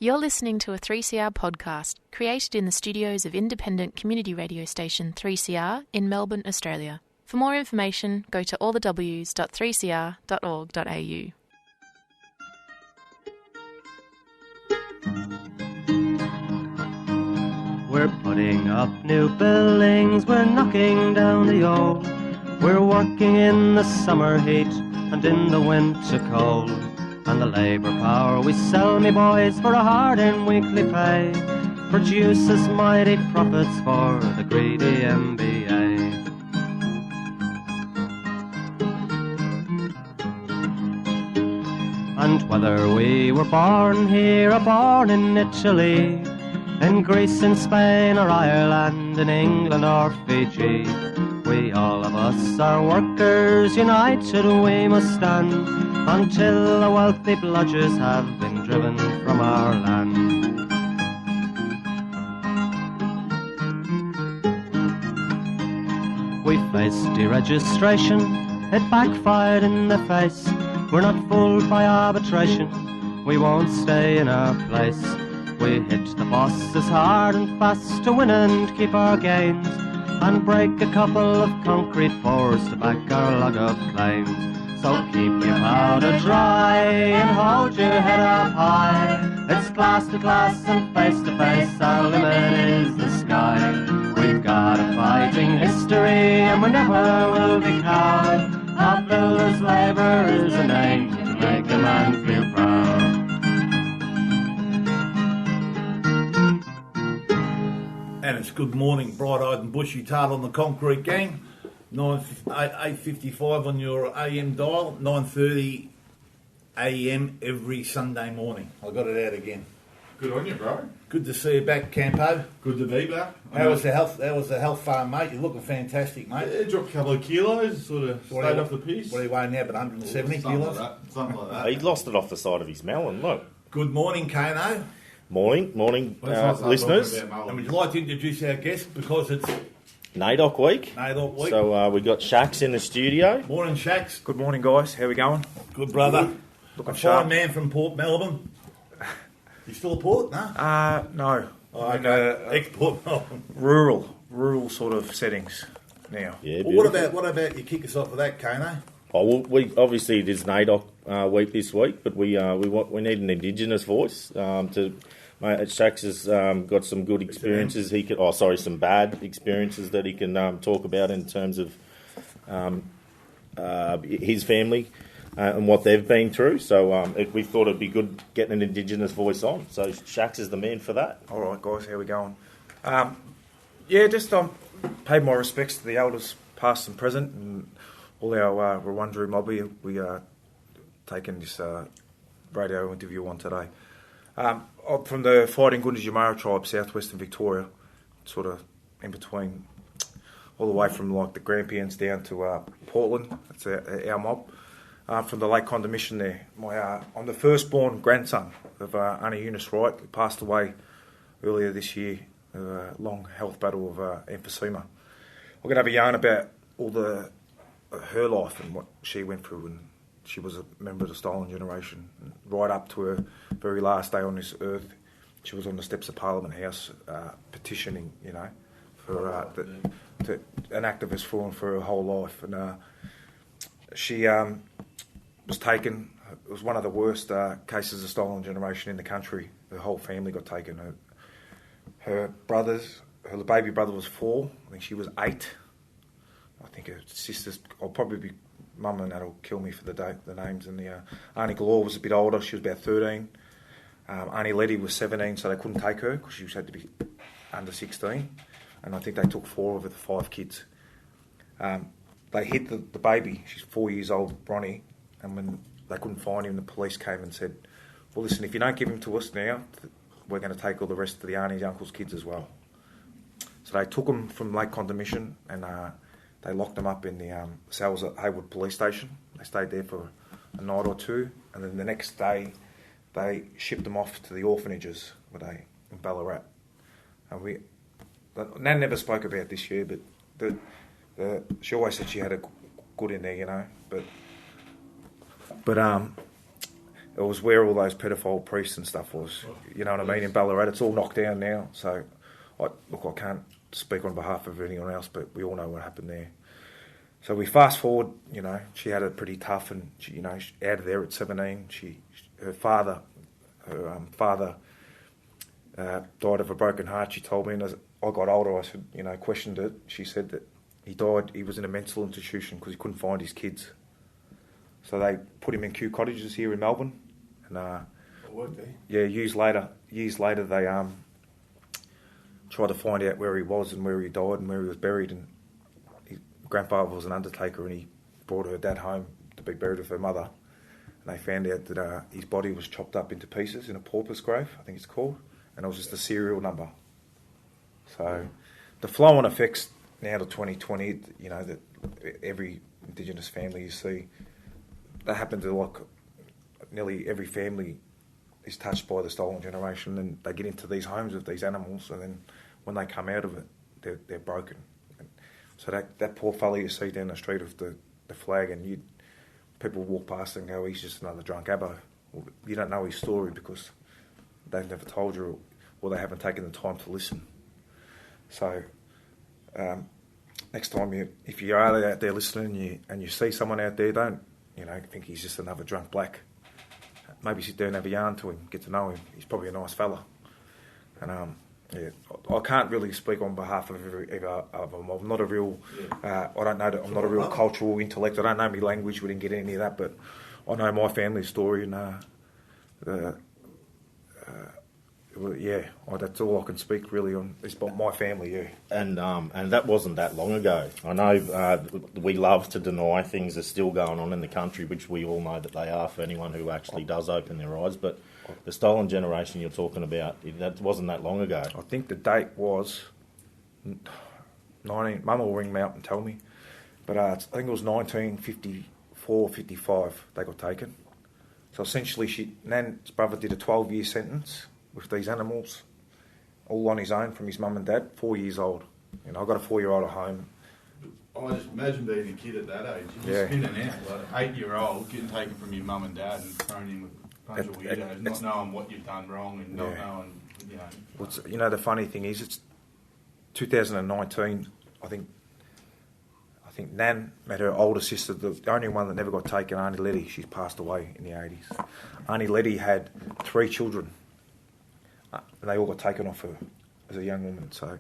You're listening to a 3CR podcast created in the studios of independent community radio station 3CR in Melbourne, Australia. For more information, go to allthews.3cr.org.au. We're putting up new buildings, we're knocking down the old. We're working in the summer heat and in the winter cold. And the labour power we sell, me boys, for a hard and weekly pay, produces mighty profits for the greedy MBA. And whether we were born here or born in Italy, in Greece, in Spain or Ireland, in England or Fiji, we all of us are workers, united we must stand, until the wealthy bludgers have been driven from our land. We faced deregistration, it backfired in the face. We're not fooled by arbitration, we won't stay in our place. We hit the bosses hard and fast to win and keep our gains, and break a couple of concrete pours to back our log of claims. So keep your powder dry and hold your head up high. It's class to class and face to face, our limit is the sky. We've got a fighting history and we never will be cowed. Our builders' labour is a name to make a man feel proud. And it's good morning, bright-eyed and bushy-tailed on the concrete gang. 8:55 on your AM dial, 9:30 AM every Sunday morning. I got it out again. Good on you, bro. Good to see you back, Campo. Good to be back. How was the health farm, mate? You're looking fantastic, mate. Yeah, dropped a couple of kilos, sort of stayed off the piss. What are you weighing now, about 170 kilos? Something like that. He lost it off the side of his melon, look. Good morning, Kano. Morning, listeners. And would you like to introduce our guest, because it's NAIDOC week. NAIDOC week. So we got Shax in the studio. Morning, Shax. Good morning, guys. How we going? Good, brother. Looking A sharp. fine man from Port Melbourne. You still a Port? No? No. Oh, In, okay. Ex-Port Melbourne. rural sort of settings now. Yeah, Well, what about you kick us off with that, Kano? Oh, well, we obviously it is NAIDOC week this week, but we need an Indigenous voice to. Mate, Shax has got some good experiences. Some bad experiences that he can talk about in terms of his family and what they've been through. So we thought it'd be good getting an Indigenous voice on. So Shax is the man for that. All right, guys. How we going? Just paid my respects to the elders, past and present, and all our Wurundjeri mob. We are taking this radio interview on today. From the Fighting Gunditjmara tribe, southwestern Victoria, sort of in between, all the way from like the Grampians down to Portland. That's our mob. From the Lake Condamishn there. I'm the firstborn grandson of Auntie Eunice Wright, who passed away earlier this year of a long health battle of emphysema. I'm going to have a yarn about all her life and what she went through, and she was a member of the stolen generation. Right up to her very last day on this earth, she was on the steps of Parliament House petitioning, for an activist for her whole life. And she was taken. It was one of the worst cases of stolen generation in the country. Her whole family got taken. Her brothers, her baby brother was 4. I think she was 8. I think her sisters, I'll probably be... Mum and Dad will kill me for the names. And the Auntie Galore was a bit older. She was about 13. Auntie Letty was 17, so they couldn't take her because she had to be under 16. And I think they took 4 of the 5 kids. They hit the baby. She's 4 years old, Bronnie. And when they couldn't find him, the police came and said, well, listen, if you don't give him to us now, we're going to take all the rest of the aunties, uncles' kids as well. So they took him from Lake Condamishn and they locked them up in the cells at Haywood Police Station. They stayed there for a night or two, and then the next day they shipped them off to the orphanages in Ballarat. And Nan never spoke about this year, but she always said she had a good in there, But it was where all those pedophile priests and stuff was. You know what I mean? In Ballarat, it's all knocked down now. So, I can't speak on behalf of anyone else, but we all know what happened there. So we fast forward. You know, she had it pretty tough, and she, you know, out of there at 17, her father died of a broken heart. She told me, and as I got older, I said, you know, questioned it. She said that he died. He was in a mental institution because he couldn't find his kids. So they put him in Kew Cottages here in Melbourne, and years later they tried to find out where he was and where he died and where he was buried. And his grandfather was an undertaker, and he brought her dad home to be buried with her mother. And they found out that his body was chopped up into pieces in a pauper's grave, I think it's called, and it was just a serial number. So the flow-on effects now to 2020, you know, that every Indigenous family you see, that happened to like nearly every family is touched by the stolen generation, and they get into these homes with these animals, and then when they come out of it, they're broken. And so that poor fella you see down the street with the flag, and people walk past and go, he's just another drunk abbo. Well, you don't know his story because they've never told you, or they haven't taken the time to listen. So next time, if you are out there listening and you see someone out there, don't think he's just another drunk black. Maybe sit there and have a yarn to him, get to know him. He's probably a nice fella. And I can't really speak on behalf of either of them. I'm not a real, I don't know that I'm not a real cultural intellect. I don't know my language. We didn't get any of that, but I know my family story, and that's all I can speak really on. It's about my family, yeah. And that wasn't that long ago. I know we love to deny things are still going on in the country, which we all know that they are for anyone who actually does open their eyes. But the stolen generation you're talking about, that wasn't that long ago. I think the date was 19. Mum will ring me up and tell me, but I think it was 1954, 55. They got taken. So essentially, Nan's brother did a 12-year sentence with these animals, all on his own from his mum and dad, 4 years old. You know, I've got a 4-year-old at home. I just imagine being a kid at that age. You're just spinning out, like 8-year-old, getting taken from your mum and dad and thrown in with a bunch of weirdos, not knowing what you've done wrong and not knowing, you know. The funny thing is, it's 2019, I think Nan met her older sister, the only one that never got taken, Auntie Letty. She's passed away in the 80s. Auntie Letty had 3 children. And they all got taken off her as a young woman. So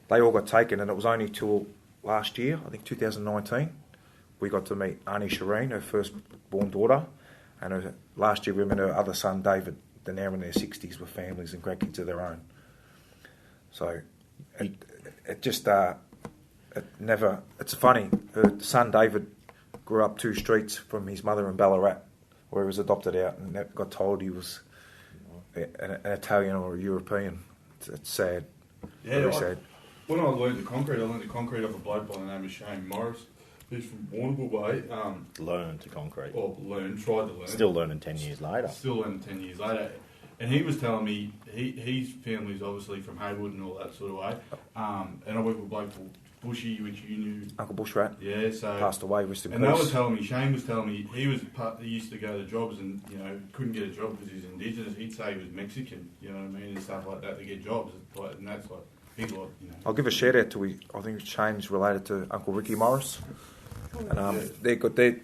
they all got taken, and it was only till last year, I think 2019, we got to meet Auntie Shireen, her first-born daughter, and last year we met her other son, David. They're now in their 60s with families and grandkids of their own. So it's funny. Her son, David, grew up 2 streets from his mother in Ballarat, where he was adopted out and got told he was an Italian or a European. It's sad. Yeah, very sad. When I learned the concrete off a bloke by the name of Shane Morris. He's from Warrnambool Way. Learned to concrete. Tried to learn. Still learning 10 years later. And he was telling me his family's obviously from Haywood and all that sort of way. And I worked with a bloke called Bushy, which you knew. Uncle Bushrat. Yeah, so passed away, rest in peace. And Shane was telling me he used to go to jobs and, couldn't get a job because he's Indigenous. He'd say he was Mexican, you know what I mean, and stuff like that to get jobs. And that's like big lot, I'll give a shout out to I think Shane's related to Uncle Ricky Morris. And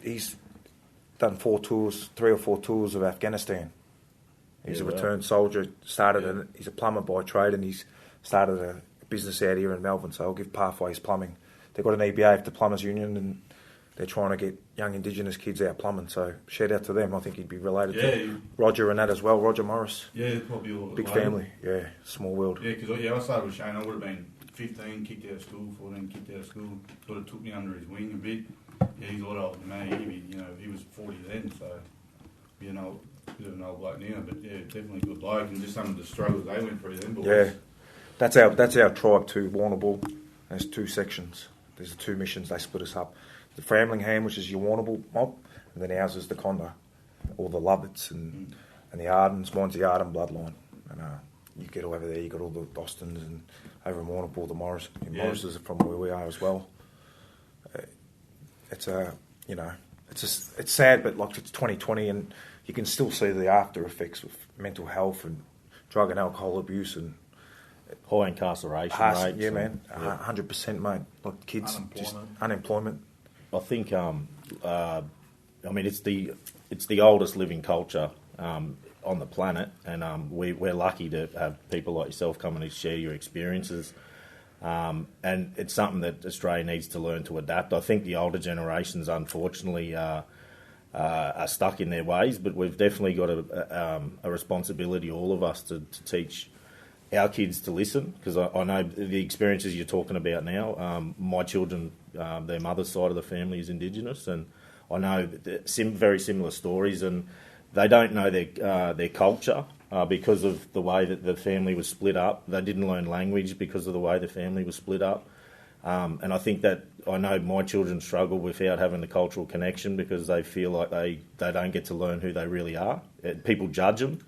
he's done 3 or 4 tours of Afghanistan. He's a returned soldier. He's a plumber by trade, and he's started a business out here in Melbourne. So I'll give Pathways Plumbing. They've got an EBA, the Plumbers Union, and they're trying to get young Indigenous kids out plumbing. So shout out to them. I think he'd be related to Roger and that as well. Roger Morris. Yeah, probably all big family. Yeah, small world. Yeah, because I started with Shane. I would have been 15, kicked out of school, 14, kicked out of school. Sort of took me under his wing a bit. Yeah, he's a lot older than me. He was 40 then, so bit of an old bloke now. But yeah, definitely a good bloke, and just some of the struggles they went through then. Boys. Yeah, that's our tribe too. Warrnambool. There's 2 sections. There's the 2 missions. They split us up. The Framlingham, which is your Warrnambool mob, and then ours is the Conda, all the Lovetts and the Ardens. Mine's the Arden bloodline, and you get over there, you got all the Austins, and over in Warrnambool, the Morris. Morrises are from where we are as well. It's sad, but like it's 2020, and you can still see the after effects of mental health and drug and alcohol abuse and high incarceration rates. Yeah, man, 100%, mate. Like kids, just unemployment. I think, I mean, it's the oldest living culture on the planet, and we're lucky to have people like yourself come and share your experiences. And it's something that Australia needs to learn to adapt. I think the older generations, unfortunately, are stuck in their ways, but we've definitely got a responsibility, all of us, to teach our kids to listen, because I know the experiences you're talking about now. My children, their mother's side of the family is Indigenous, and I know very similar stories, and they don't know their culture because of the way that the family was split up. They didn't learn language because of the way the family was split up. And I think that I know my children struggle without having the cultural connection because they feel like they don't get to learn who they really are. People judge them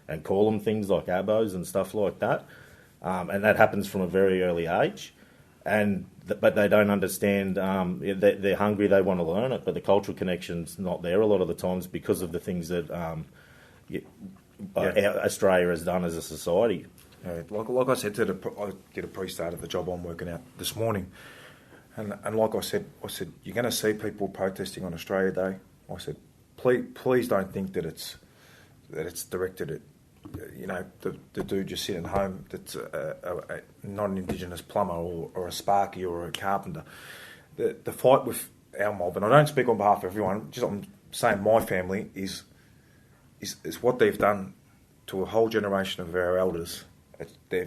and call them things like abos and stuff like that. And that happens from a very early age. But they don't understand, they're hungry, they want to learn it, but the cultural connection's not there a lot of the times because of the things that Australia has done as a society. Yeah, like I said I did a pre-start of the job I'm working out this morning, and like I said, you're going to see people protesting on Australia Day. I said, please don't think that it's directed at, the dude just sitting at home that's a non-Indigenous plumber or a sparky or a carpenter. The fight with our mob, and I don't speak on behalf of everyone, just I'm saying my family is what they've done to a whole generation of our elders. They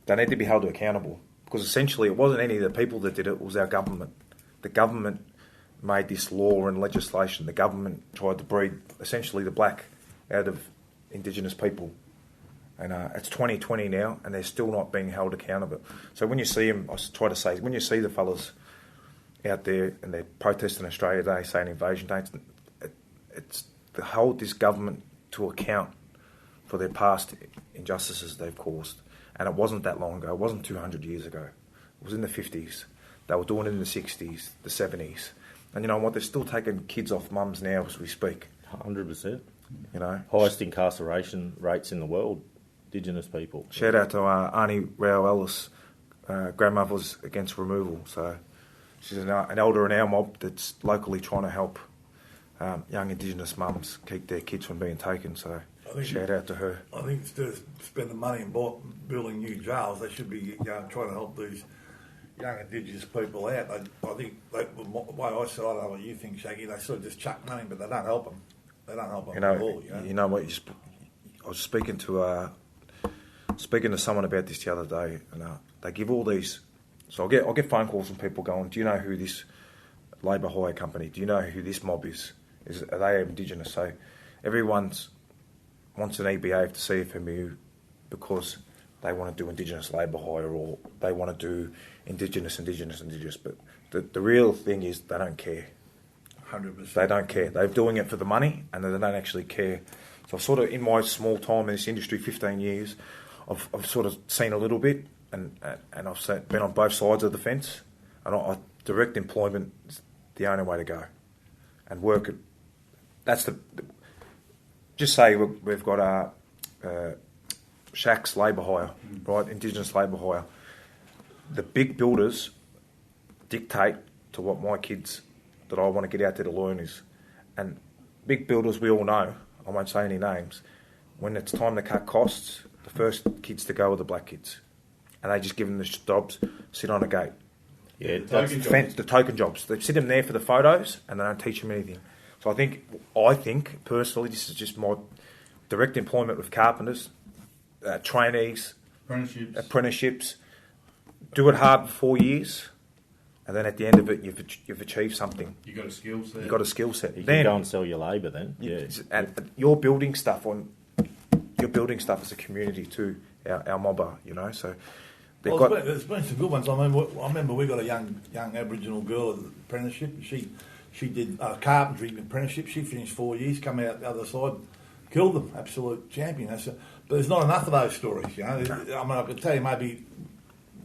need to be held accountable, because essentially it wasn't any of the people that did it, it was our government. The government made this law and legislation. The government tried to breed essentially the black out of Indigenous people. And it's 2020 now, and they're still not being held accountable. So when you see them, I try to say, when you see the fellas out there and they're protesting Australia Day, saying invasion day, it's to hold this government to account for their past injustices they've caused. And it wasn't that long ago. It wasn't 200 years ago. It was in the 50s. They were doing it in the 60s, the 70s. And you know what? They're still taking kids off mums now as we speak. 100%. Highest incarceration rates in the world, Indigenous people. Shout out to Auntie Rao Ellis, grandmother's against removal. So she's an elder in our mob that's locally trying to help young Indigenous mums keep their kids from being taken. So shout out to her. I think instead of spending money and building new jails, they should be trying to help these young Indigenous people out. I think the way I see it, I don't know what you think, Shaggy, they sort of just chuck money, but they don't help them. They don't help them at all. You know what? I was speaking to someone about this the other day, and they give all these. So I'll get phone calls from people going, "Do you know who this labour hire company? Do you know who this mob is? Are they Indigenous?" So everyone wants an EBA to CFMEU because they want to do Indigenous labour hire, or they want to do Indigenous. But the real thing is they don't care. 100%. They don't care. They're doing it for the money, and they don't actually care. So I've sort of, in my small time in this industry, 15 years, I've sort of seen a little bit, and I've been on both sides of the fence. And direct employment is the only way to go, and work. That's just say we've got Shacks labour hire, right? Indigenous labour hire. The big builders dictate to what my kids that I want to get out there to learn is. And big builders, we all know, I won't say any names, when it's time to cut costs, the first kids to go are the black kids. And they just give them the jobs, sit on a gate. Yeah, the token jobs. They sit them there for the photos and they don't teach them anything. So I think personally, this is just my direct employment with carpenters, trainees, apprenticeships. Do it hard for 4 years. And then at the end of it, you've achieved something. You got a skill set. You got a skill set. You can go and sell your labour then. Yeah. And you're building stuff as a community too. Our mobber, So there's been some good ones. I remember we got a young Aboriginal girl at the apprenticeship. She did carpentry apprenticeship. She finished 4 years, come out the other side, killed them, absolute champion. But there's not enough of those stories. I mean, I could tell you maybe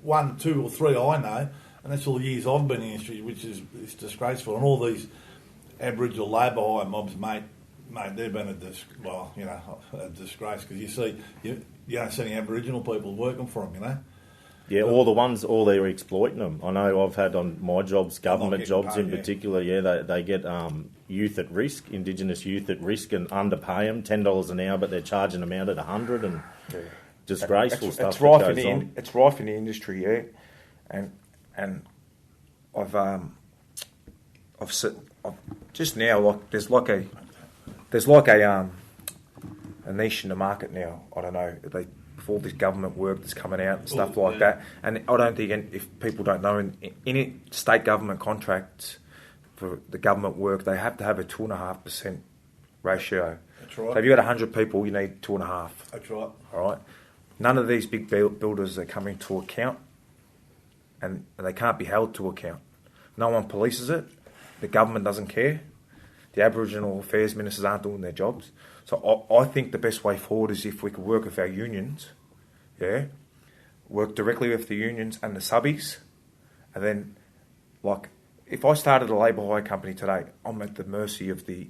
1, 2 or 3 I know. And that's all the years I've been in the industry, which is disgraceful. And all these Aboriginal labour hire mobs, mate, Mate, they've been a disgrace because you see, you don't see any Aboriginal people working for them, you know. Yeah, all they're exploiting them. I know I've had on my jobs, government jobs in particular, they get youth at risk, Indigenous youth at risk, and underpay them $10 an hour, but they're charging them out at $100 and disgraceful stuff. It's rife in the industry, yeah, and I've just now like there's like a niche in the market now. I don't know with all this government work that's coming out and stuff like that. And I don't think, if people don't know, in any state government contracts for the government work, they have to have a 2.5% ratio. That's right. So if you've got 100 people, you need 2.5. That's right. All right. None of these big builders are coming to account, and they can't be held to account. No one polices it. The government doesn't care. The Aboriginal Affairs ministers aren't doing their jobs. So I think the best way forward is if we could work with our unions, work directly with the unions and the subbies, and then, like, if I started a labour hire company today, I'm at the mercy of the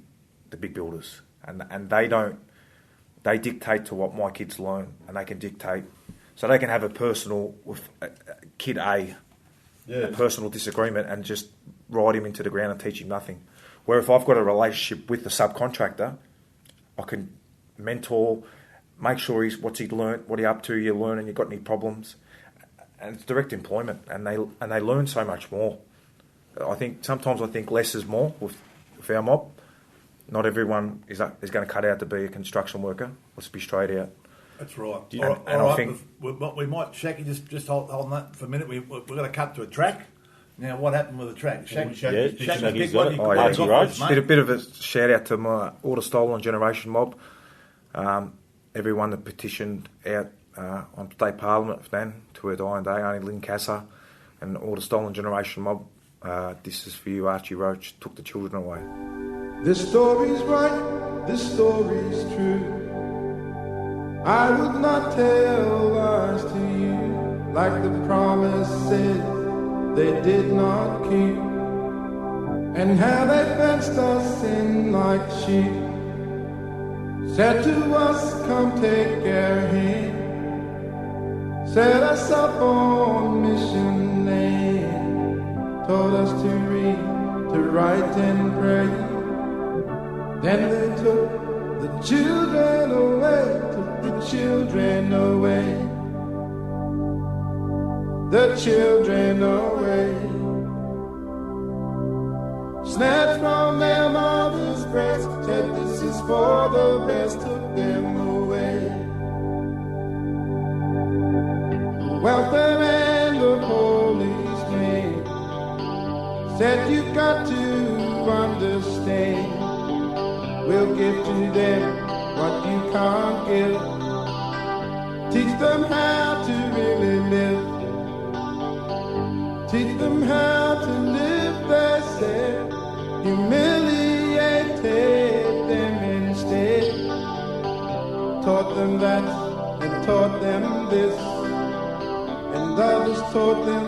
big builders, and they dictate to what my kids learn, and they can dictate, so they can have a personal with kid A, a personal disagreement, and just ride him into the ground and teach him nothing. Where if I've got a relationship with the subcontractor, I can mentor, make sure what's he learnt, what he up to, you're learning, you've got any problems, and it's direct employment, and they learn so much more. Sometimes I think less is more with our mob. Not everyone is going to cut out to be a construction worker. Let's be straight out. That's right. I think we might, Shaki, just hold on that for a minute. We're going to cut to a track. Now, what happened with the track? Shaggy's got it. Did a bit of a shout out to my Order Stolen Generation mob. Everyone that petitioned out on State Parliament then to her dying day, only Lynn Casser and Order Stolen Generation mob. This is for you, Archie Roach, took the children away. This story's right, this story's true. I would not tell lies to you, like the promise said they did not keep, and how they fenced us in like sheep, said to us, come take our hand, set us up on mission land, told us to read, to write and pray. Then they took the children away, took the children away, the children away. Snatched from their mother's breast, said this is for the best, took them away. The welfare and the policeman said you've got to understand, we'll give to them what you can't give. Teach them how to really live. Teach them how to live, they said. Humiliated them instead. Taught them that and taught them this. And others taught them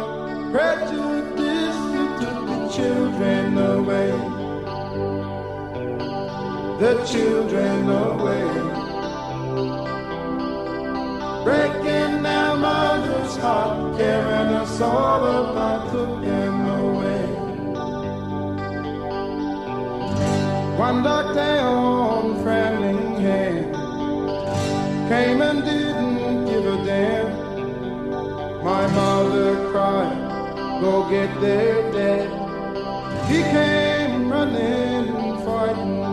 prejudice. You took the children away. The children away, breaking our mother's heart, carrying us all apart, took them away. One dark day on Framingham came and didn't give a damn. My mother cried, go get their dad. He came running, fighting.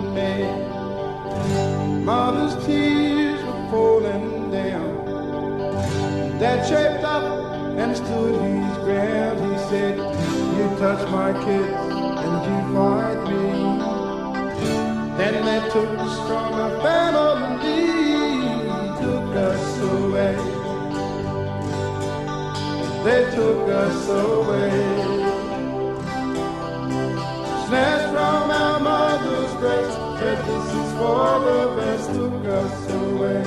Mother's tears were falling down. Dad shaped up and stood his ground. He said, you touch my kids and you fight me. Then they took the stronger family, took us away. They took us away. Snatched from our mother's breast, said this is for the best, took us away.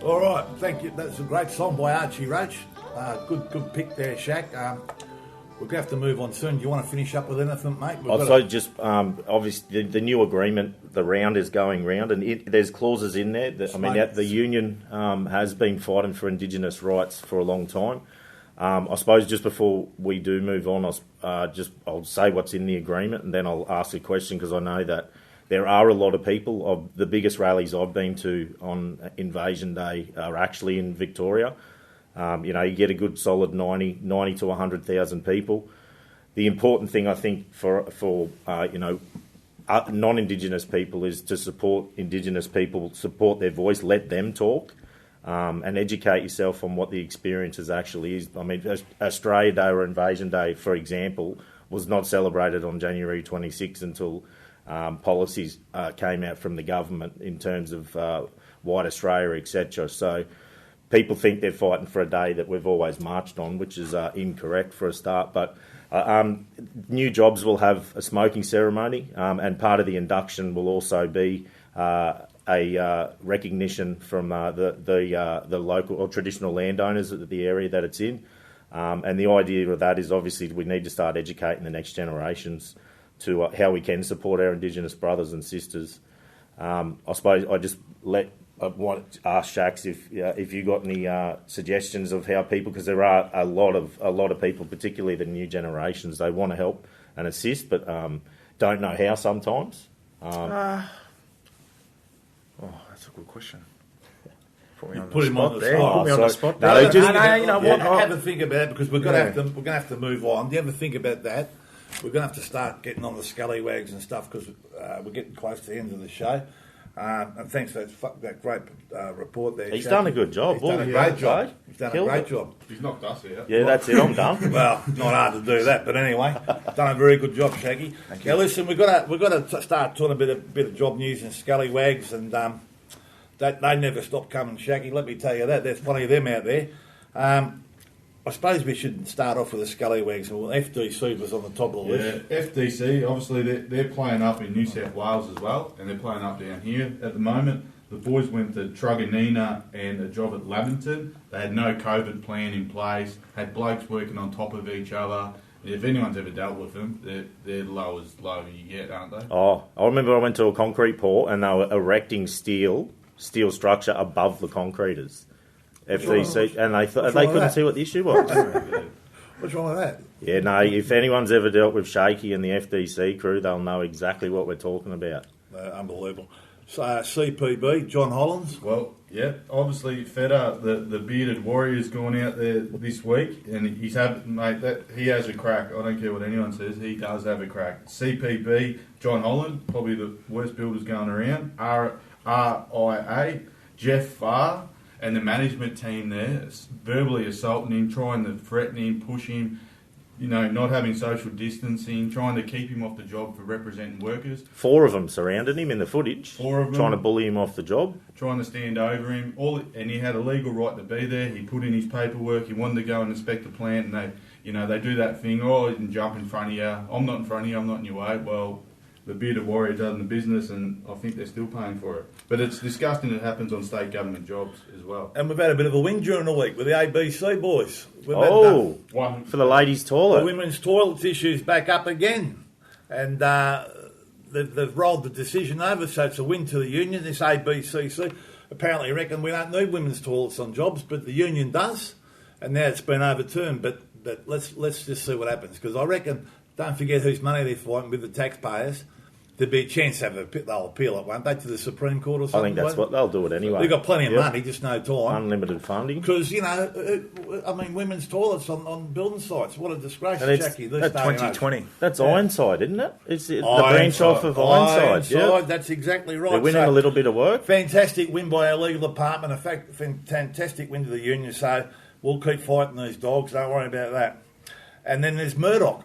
All right, thank you. That's a great song by Archie Roach. Good pick there, Shaq. We're going to have to move on soon. Do you want to finish up with anything, mate? Obviously, the new agreement, the round is going round, and there's clauses in there. The union has been fighting for Indigenous rights for a long time. I suppose just before we do move on, I'll say what's in the agreement, and then I'll ask a question, because I know that there are a lot of people. Of the biggest rallies I've been to on Invasion Day are actually in Victoria. You get a good solid 90 to 100,000 people. The important thing, I think, for non-Indigenous people is to support Indigenous people, support their voice, let them talk, and educate yourself on what the experiences actually is. I mean, Australia Day or Invasion Day, for example, was not celebrated on January 26 until policies came out from the government in terms of White Australia, etc. So people think they're fighting for a day that we've always marched on, which is incorrect for a start. But new jobs will have a smoking ceremony, and part of the induction will also be a recognition from the local or traditional landowners of the area that it's in. And the idea of that is obviously we need to start educating the next generations to how we can support our Indigenous brothers and sisters. I suppose I want to ask Shax if you got any suggestions of how people, because there are a lot of people, particularly the new generations, they want to help and assist, but don't know how sometimes. That's a good question. Put him on the spot. Put me on the spot. Have a think about it, because we're going to have to move on. Do you ever think about that? We're going to have to start getting on the scallywags and stuff, because we're getting close to the end of the show. And thanks for that great report there. He's done a good job. He's done a great job. He's done a great job. He's knocked us out. Yeah, that's it. I'm done. Well, not hard to do that, but anyway, done a very good job, Shaggy. Now, listen, we've got to start talking a bit of job news and scallywags, and that they never stop coming, Shaggy. Let me tell you that. There's plenty of them out there. I suppose we should start off with the scallywags. Well, FDC was on the top of the list. Yeah, FDC, obviously they're playing up in New South Wales as well, and they're playing up down here at the moment. The boys went to Truganina and a job at Lavington. They had no COVID plan in place, had blokes working on top of each other. If anyone's ever dealt with them, they're low as low you get, aren't they? Oh, I remember I went to a concrete pour and they were erecting steel structure above the concreters. FDC, and they couldn't see what the issue was. What's wrong with that? Yeah, no, if anyone's ever dealt with Shaky and the FDC crew, they'll know exactly what we're talking about. Unbelievable. So, CPB, John Hollins. Well, yeah, obviously Fedder, the bearded warrior's gone out there this week, and he has a crack. I don't care what anyone says, he does have a crack. CPB, John Holland, probably the worst builders going around. RIA, Jeff Farr, and the management team there verbally assaulting him, trying to threaten him, push him, not having social distancing, trying to keep him off the job for representing workers. 4 of them surrounded him in the footage. 4 of them. Trying to bully him off the job. Trying to stand over him. And he had a legal right to be there. He put in his paperwork. He wanted to go and inspect the plant, and they do that thing, and jump in front of you. I'm not in front of you, I'm not in your way. Well, the bearded warrior done the business, and I think they're still paying for it. But it's disgusting it happens on state government jobs as well. And we've had a bit of a win during the week with the ABC boys. For the ladies' toilet. The women's toilets issue's back up again. And they've rolled the decision over, so it's a win to the union, this ABCC. Apparently reckon we don't need women's toilets on jobs, but the union does. And now it's been overturned. But let's just see what happens, because I reckon, don't forget whose money they're fighting with, the taxpayers. There'd be a chance they'll appeal it, won't they, to the Supreme Court or something? I think that's what they'll do it anyway. They've got plenty of money, just no time. Unlimited funding. Because, women's toilets on building sites, what a disgrace, Jackie. That's 2020. That's Ironside, isn't it? It's the branch off of Ironside. Yep. That's exactly right. They're winning a little bit of work. Fantastic win by our legal department. In fact, fantastic win to the union. So we'll keep fighting these dogs. Don't worry about that. And then there's Murdoch.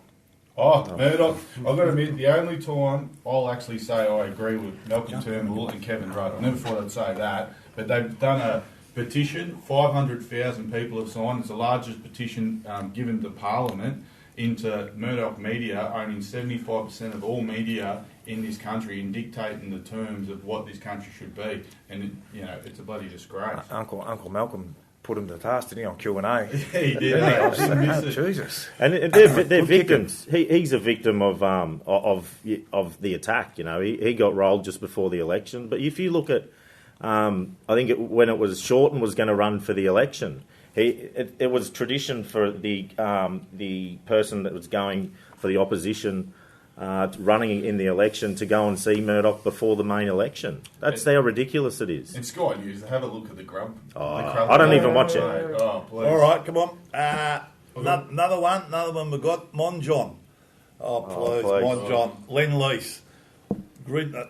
Murdoch, I've got to admit, the only time I'll actually say I agree with Malcolm Turnbull and Kevin Rudd, I never thought I'd say that, but they've done a petition, 500,000 people have signed. It's the largest petition given to Parliament into Murdoch Media, owning 75% of all media in this country and dictating the terms of what this country should be. And, it's a bloody disgrace. Uncle Malcolm put him to the task, didn't he, on Q&A? Yeah, he did. Didn't miss it. Jesus. And they're victims. He's a victim of the attack. He got rolled just before the election. But if you look at, I think when it was Shorten was going to run for the election, it was tradition for the person that was going for the opposition running in the election to go and see Murdoch before the main election. That's how ridiculous it is. In Sky News, have a look at the grub. I don't even watch it. Oh, please. All right, come on. Another one we've got. Monjohn. Oh, please. Monjohn. Lend-Lease.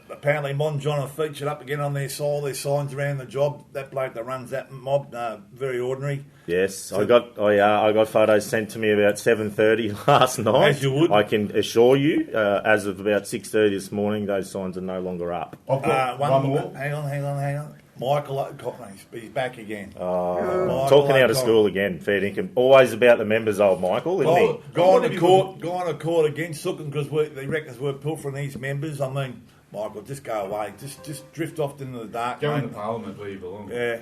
Apparently Monjohn have featured up again on their signs around the job. That bloke that runs that mob, very ordinary. Yes, so, I got photos sent to me about 7:30 last night. As you would. I can assure you, as of about 6:30 this morning, those signs are no longer up. I've got one more. Hang on. Michael O'Connor, he's back again. Talking out of school again, fair dinkum. Always about the members, old Michael, isn't he? Go on to court against Sooken because they reckon we're pilfering these members. I mean, Michael, just go away. Just drift off into the dark. Go into Parliament where you belong. Yeah.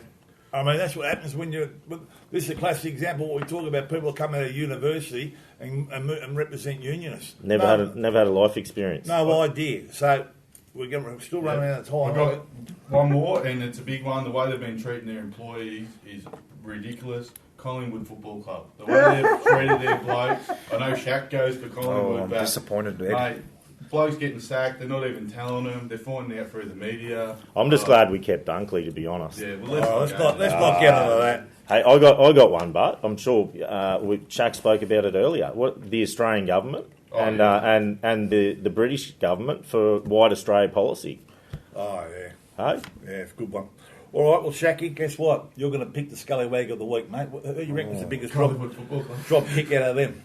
I mean, that's what happens when you... This is a classic example. What we talk about, people come out of university and represent unionists. Never had a life experience. No idea. So... We're still running out of time. I've got one more, and it's a big one. The way they've been treating their employees is ridiculous. Collingwood Football Club. The way they've treated their blokes. I know Shaq goes for Collingwood, I'm but... disappointed, Ed. Mate, blokes getting sacked, they're not even telling them. They're finding out through the media. I'm just glad we kept Dunkley, to be honest. Yeah, well, let's not get into that. Hey, I got one, but I'm sure Shaq spoke about it earlier. What the Australian government and the British government for white Australia policy. Oh yeah, hey, yeah, it's a good one. All right, well, Shacky, guess what? You're going to pick the scallywag of the week, mate. Who do you reckon's the biggest drop kick out of them?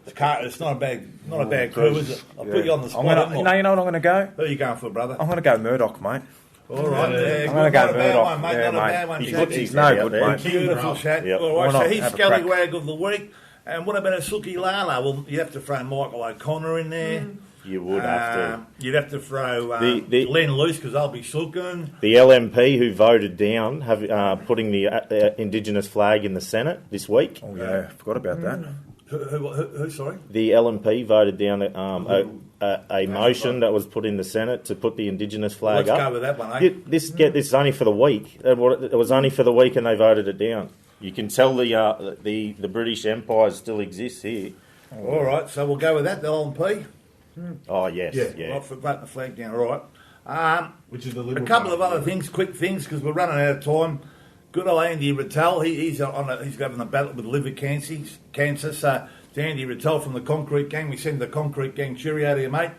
It's not a bad crew, is it? I'll put you on the spot. You know what I'm going to go? Who are you going for, brother? I'm going to go Murdoch, mate. All right, I'm going to go Murdoch. Not a bad one. He's no good, mate. Beautiful, Shaq. Yep. All right, so he's scallywag of the week. And what about a Suki Lala? Well, you have to throw Michael O'Connor in there. You would have to. You'd have to throw Lend-Lease because they'll be sooking. The LMP who voted down putting the Indigenous flag in the Senate this week. Oh yeah, forgot about that. Who? Sorry. The LMP voted down a motion that was put in the Senate to put the Indigenous flag up. Let's go with that one. Eh? This is only for the week. It was only for the week, and they voted it down. You can tell the British Empire still exists here. All right, so we'll go with that. The LMP. Oh yes, yeah. Not for voting the flag down. All right. Which is the a couple of other things, quick things, because we're running out of time. Good old Andy Rattel. He's having a battle with liver cancer. So to Andy Rattel from the Concrete Gang, we send the Concrete Gang cheerio to you, mate.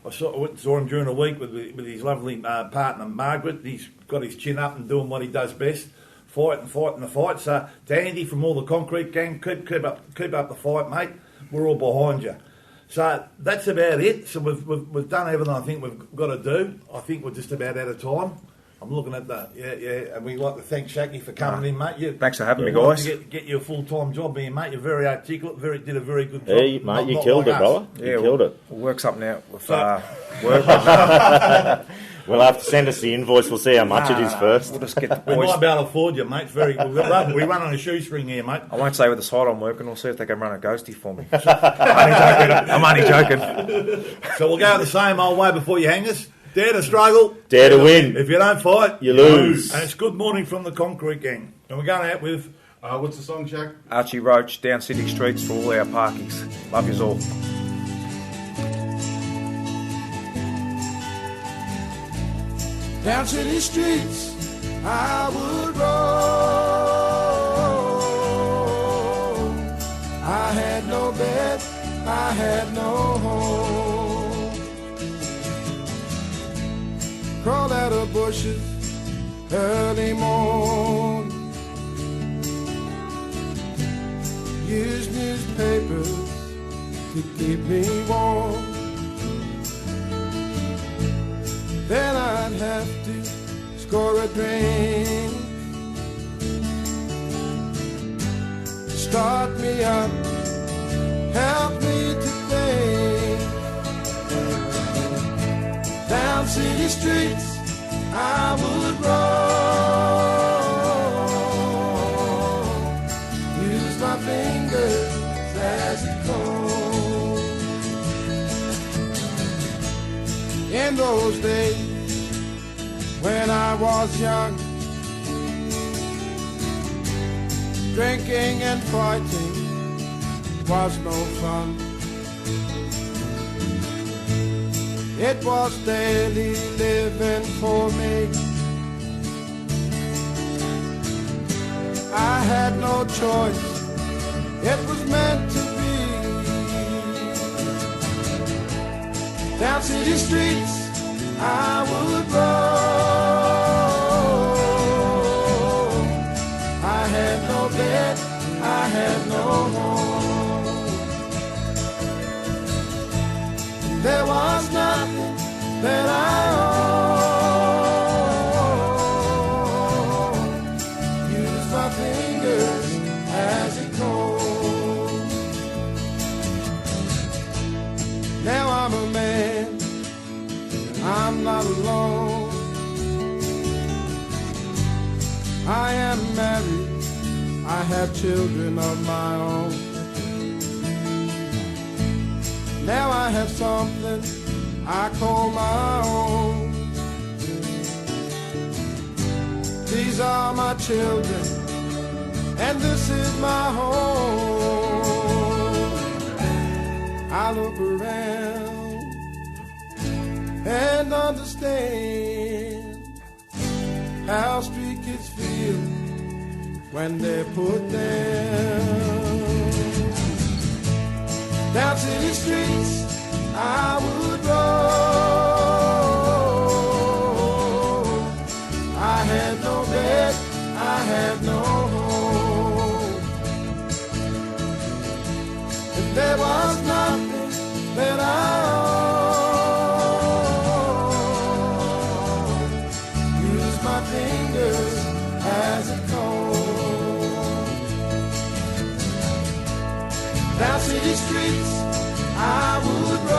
I saw him during the week with his lovely partner Margaret. He's got his chin up and doing what he does best, fighting the fight. So to Andy from all the Concrete Gang, keep up the fight, mate. We're all behind you. So that's about it. So we've done everything I think we've got to do. I think we're just about out of time. I'm looking at that. Yeah. And we'd like to thank Shacky for coming in, mate. Thanks for having me, guys. Get you a full-time job here, mate. You're very articulate. Did a very good job. Hey, mate, you killed it, brother. You killed it. We'll work something out with work. We'll have to send us the invoice. We'll see how much it is first. We'll just get the boys. We might be able to afford you, mate. It's very good. We run on a shoestring here, mate. I won't say with the side I'm working. We'll see if they can run a ghosty for me. I'm only joking. So we'll go the same old way before you hang us. Dare to struggle. Dare to win. If you don't fight, you lose. And it's Good Morning from the Concrete Gang. And we're going out with... what's the song, Shaq? Archie Roach, Down City Streets for all our parkies. Love yous all. Down city streets I would roll. I had no bed, I had no home. Crawled out of bushes early morn. Used newspapers to keep me warm. Then I'd have to score a drink, start me up, help me to think. city streets I would roam, use my fingers as a comb. In those days when I was young, drinking and fighting was no fun. It was daily living for me. I had no choice, it was meant to be. Down city streets I would roam. I had no bed, I had no home. There was nothing that I owned. Use my fingers as a comb. Now I'm a man, I'm not alone. I am married, I have children of my own. Now I have something I call my own. These are my children, and this is my home. I look around and understand how street kids feel when they're put down. Down city streets I would roam. I had no bed, I had no home. If there was nothing that I owned, use my fingers as a comb. Down city streets I would roam.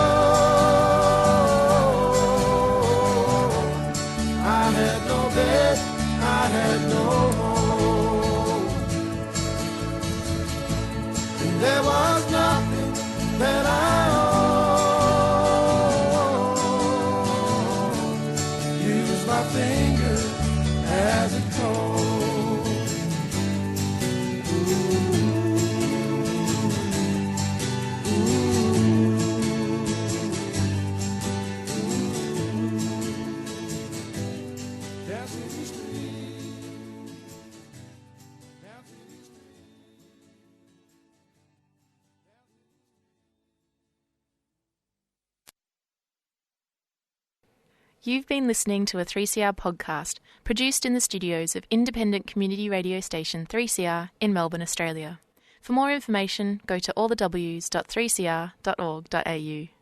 I had no bed, I had no home. And there was nothing that I owned. Use my fingers as a comb. You've been listening to a 3CR podcast produced in the studios of independent community radio station 3CR in Melbourne, Australia. For more information, go to allthews.3cr.org.au.